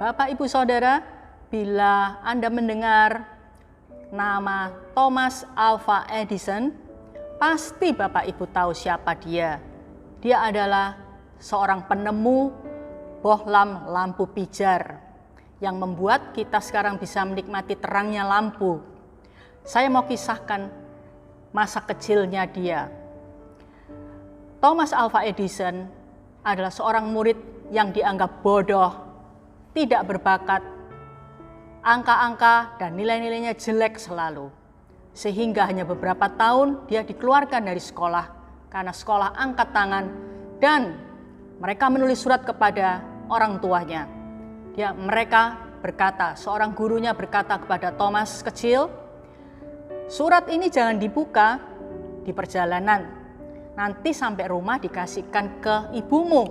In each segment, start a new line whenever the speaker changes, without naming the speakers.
Bapak, Ibu, Saudara, bila Anda mendengar nama Thomas Alva Edison, pasti Bapak Ibu tahu siapa dia. Dia adalah seorang penemu bohlam lampu pijar yang membuat kita sekarang bisa menikmati terangnya lampu. Saya mau kisahkan masa kecilnya dia. Thomas Alva Edison adalah seorang murid yang dianggap bodoh, tidak berbakat, angka-angka dan nilai-nilainya jelek selalu. Sehingga hanya beberapa tahun dia dikeluarkan dari sekolah karena sekolah angkat tangan dan mereka menulis surat kepada orang tuanya. Mereka berkata, seorang gurunya berkata kepada Thomas kecil, surat ini jangan dibuka di perjalanan, nanti sampai rumah dikasihkan ke ibumu.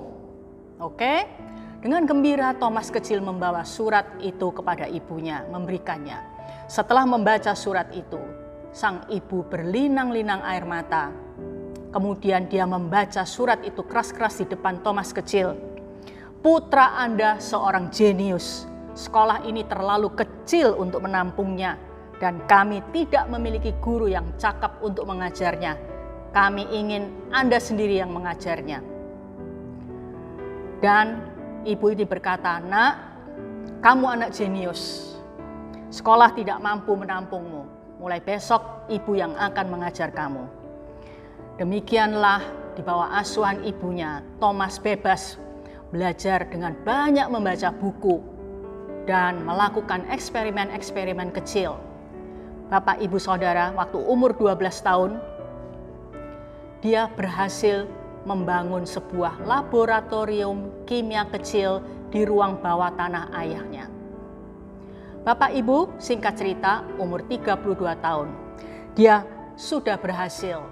Oke? Dengan gembira Thomas kecil membawa surat itu kepada ibunya, memberikannya. Setelah membaca surat itu, sang ibu berlinang-linang air mata. Kemudian dia membaca surat itu keras-keras di depan Thomas kecil. Putra Anda seorang jenius. Sekolah ini terlalu kecil untuk menampungnya dan kami tidak memiliki guru yang cakap untuk mengajarnya. Kami ingin Anda sendiri yang mengajarnya. Dan ibu ini berkata, "Nak, kamu anak jenius. Sekolah tidak mampu menampungmu. Mulai besok ibu yang akan mengajar kamu." Demikianlah di bawah asuhan ibunya, Thomas bebas belajar dengan banyak membaca buku dan melakukan eksperimen-eksperimen kecil. Bapak, Ibu, Saudara, waktu umur 12 tahun, dia berhasil membangun sebuah laboratorium kimia kecil di ruang bawah tanah ayahnya. Bapak Ibu, singkat cerita, umur 32 tahun, dia sudah berhasil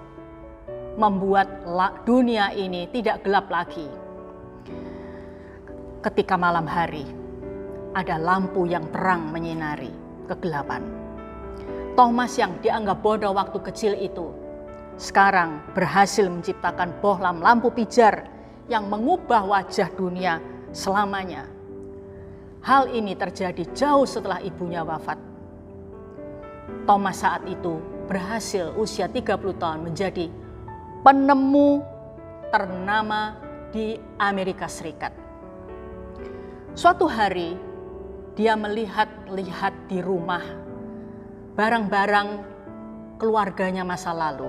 membuat dunia ini tidak gelap lagi. Ketika malam hari, ada lampu yang terang menyinari kegelapan. Thomas yang dianggap bodoh waktu kecil itu, sekarang berhasil menciptakan bohlam lampu pijar yang mengubah wajah dunia selamanya. Hal ini terjadi jauh setelah ibunya wafat. Thomas saat itu berhasil usia 30 tahun menjadi penemu ternama di Amerika Serikat. Suatu hari dia melihat-lihat di rumah barang-barang keluarganya masa lalu.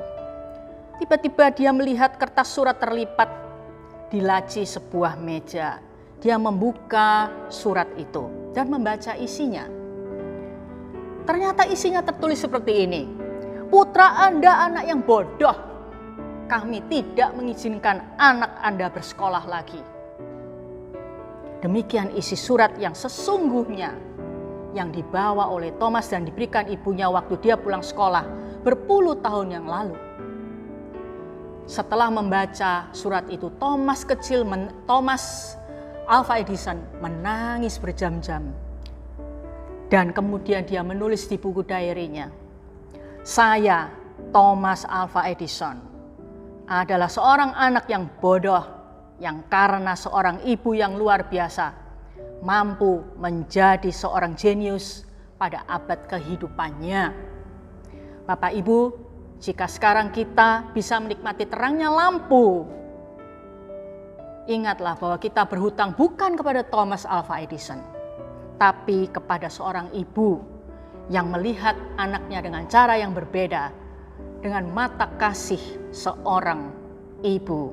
Tiba-tiba dia melihat kertas surat terlipat di laci sebuah meja. Dia membuka surat itu dan membaca isinya. Ternyata isinya tertulis seperti ini. Putra Anda anak yang bodoh. Kami tidak mengizinkan anak Anda bersekolah lagi. Demikian isi surat yang sesungguhnya yang dibawa oleh Thomas dan diberikan ibunya waktu dia pulang sekolah berpuluh tahun yang lalu. Setelah membaca surat itu, Thomas Alva Edison menangis berjam-jam. Dan kemudian dia menulis di buku diary-nya, "Saya, Thomas Alva Edison, adalah seorang anak yang bodoh yang karena seorang ibu yang luar biasa mampu menjadi seorang jenius pada abad kehidupannya." Bapak Ibu, jika sekarang kita bisa menikmati terangnya lampu, ingatlah bahwa kita berhutang bukan kepada Thomas Alva Edison, tapi kepada seorang ibu yang melihat anaknya dengan cara yang berbeda, dengan mata kasih seorang ibu.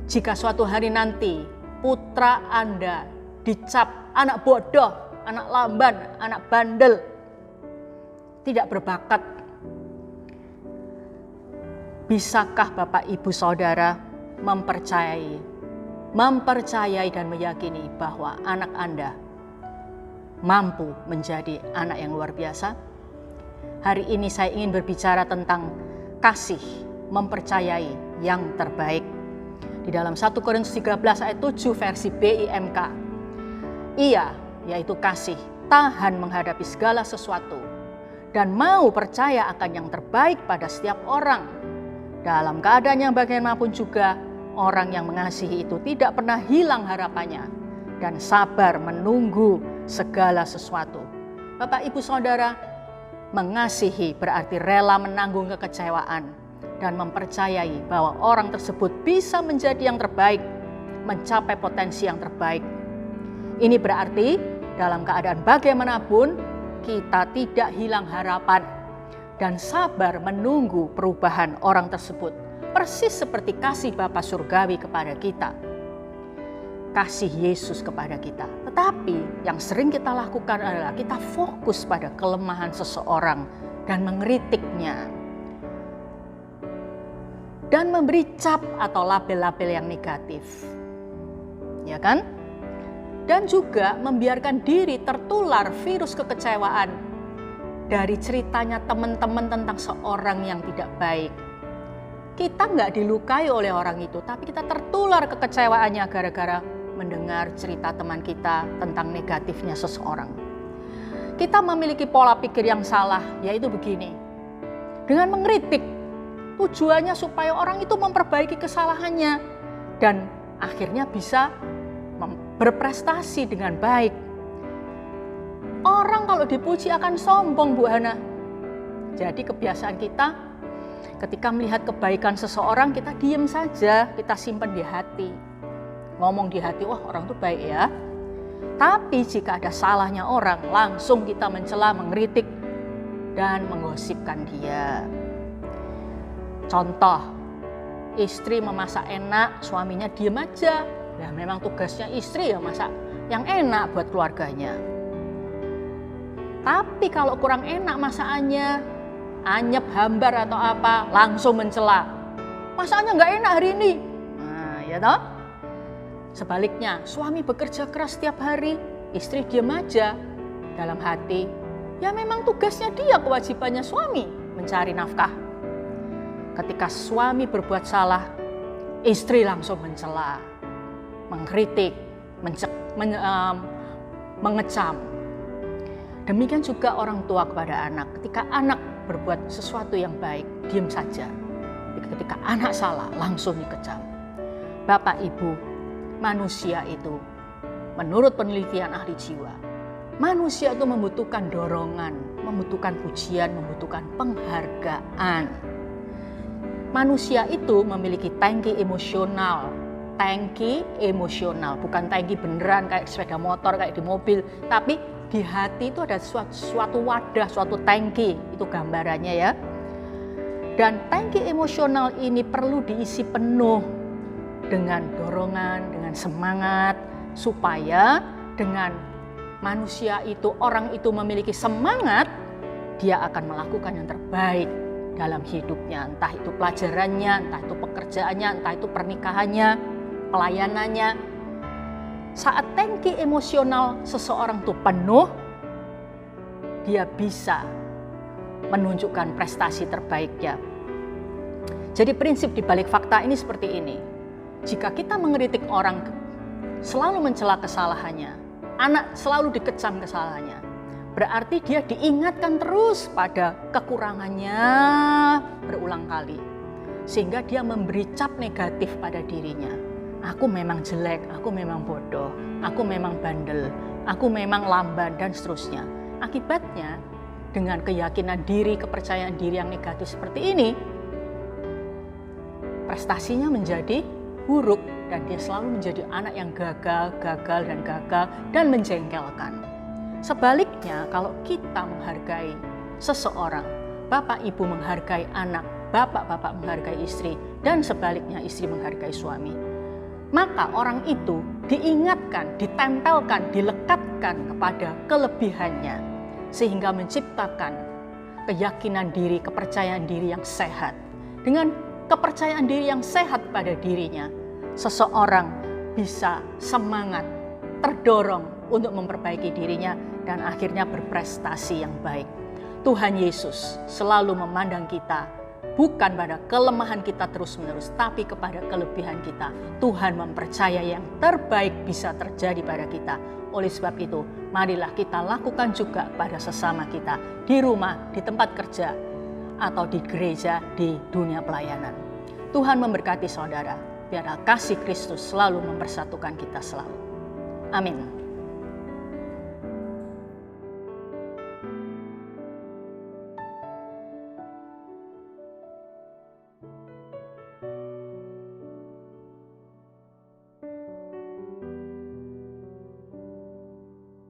Jika suatu hari nanti putra Anda dicap anak bodoh, anak lamban, anak bandel, tidak berbakat, bisakah Bapak, Ibu, Saudara mempercayai dan meyakini bahwa anak Anda mampu menjadi anak yang luar biasa? Hari ini saya ingin berbicara tentang kasih, mempercayai yang terbaik. Di dalam 1 Korintus 13 ayat 7 versi BIMK. Ia, yaitu kasih, tahan menghadapi segala sesuatu dan mau percaya akan yang terbaik pada setiap orang. Dalam keadaan yang bagaimanapun juga, orang yang mengasihi itu tidak pernah hilang harapannya dan sabar menunggu segala sesuatu. Bapak, Ibu, Saudara, mengasihi berarti rela menanggung kekecewaan dan mempercayai bahwa orang tersebut bisa menjadi yang terbaik, mencapai potensi yang terbaik. Ini berarti dalam keadaan bagaimanapun kita tidak hilang harapan dan sabar menunggu perubahan orang tersebut. Persis seperti kasih Bapa Surgawi kepada kita, kasih Yesus kepada kita. Tetapi yang sering kita lakukan adalah kita fokus pada kelemahan seseorang dan mengkritiknya dan memberi cap atau label-label yang negatif, ya kan? Dan juga membiarkan diri tertular virus kekecewaan dari ceritanya teman-teman tentang seorang yang tidak baik. Kita nggak dilukai oleh orang itu, tapi kita tertular kekecewaannya gara-gara mendengar cerita teman kita tentang negatifnya seseorang. Kita memiliki pola pikir yang salah, yaitu begini. Dengan mengkritik, tujuannya supaya orang itu memperbaiki kesalahannya dan akhirnya bisa berprestasi dengan baik. Orang kalau dipuji akan sombong, Bu Hana. Jadi kebiasaan kita ketika melihat kebaikan seseorang, kita diam saja, kita simpan di hati. Ngomong di hati, wah orang itu baik ya. Tapi jika ada salahnya orang, langsung kita mencela, mengkritik, dan menggosipkan dia. Contoh, istri memasak enak, suaminya diam aja. Ya memang tugasnya istri ya masak yang enak buat keluarganya. Tapi kalau kurang enak masakannya, anyep, hambar atau apa, langsung mencela. Masakannya nggak enak hari ini. Nah, ya toh? Sebaliknya, suami bekerja keras setiap hari, istri diam aja. Dalam hati, ya memang tugasnya dia, kewajibannya suami mencari nafkah. Ketika suami berbuat salah, istri langsung mencela, mengkritik, mengecam. Demikian juga orang tua kepada anak. Ketika anak berbuat sesuatu yang baik, diam saja. Ketika anak salah, langsung dikecam. Bapak, Ibu, manusia itu, menurut penelitian ahli jiwa, manusia itu membutuhkan dorongan, membutuhkan pujian, membutuhkan penghargaan. Manusia itu memiliki tangki emosional, bukan tangki beneran kayak sepeda motor, kayak di mobil, tapi di hati itu ada suatu wadah, suatu tangki, itu gambarannya ya. Dan tangki emosional ini perlu diisi penuh dengan dorongan, dengan semangat, supaya dengan manusia itu, orang itu memiliki semangat, dia akan melakukan yang terbaik dalam hidupnya, entah itu pelajarannya, entah itu pekerjaannya, entah itu pernikahannya, pelayanannya. Saat tangki emosional seseorang itu penuh, dia bisa menunjukkan prestasi terbaiknya. Jadi prinsip di balik fakta ini seperti ini. Jika kita mengkritik orang, selalu mencela kesalahannya, anak selalu dikecam kesalahannya, berarti dia diingatkan terus pada kekurangannya berulang kali. Sehingga dia memberi cap negatif pada dirinya. Aku memang jelek, aku memang bodoh, aku memang bandel, aku memang lamban, dan seterusnya. Akibatnya, dengan keyakinan diri, kepercayaan diri yang negatif seperti ini, prestasinya menjadi buruk dan dia selalu menjadi anak yang gagal dan menjengkelkan. Sebaliknya, kalau kita menghargai seseorang, Bapak Ibu menghargai anak, Bapak menghargai istri, dan sebaliknya istri menghargai suami, maka orang itu diingatkan, ditempelkan, dilekatkan kepada kelebihannya, sehingga menciptakan keyakinan diri, kepercayaan diri yang sehat. Dengan kepercayaan diri yang sehat pada dirinya, seseorang bisa semangat, terdorong untuk memperbaiki dirinya, dan akhirnya berprestasi yang baik. Tuhan Yesus selalu memandang kita bukan pada kelemahan kita terus-menerus, tapi kepada kelebihan kita. Tuhan mempercaya yang terbaik bisa terjadi pada kita. Oleh sebab itu, marilah kita lakukan juga pada sesama kita, di rumah, di tempat kerja, atau di gereja, di dunia pelayanan. Tuhan memberkati saudara, biarlah kasih Kristus selalu mempersatukan kita selalu. Amin.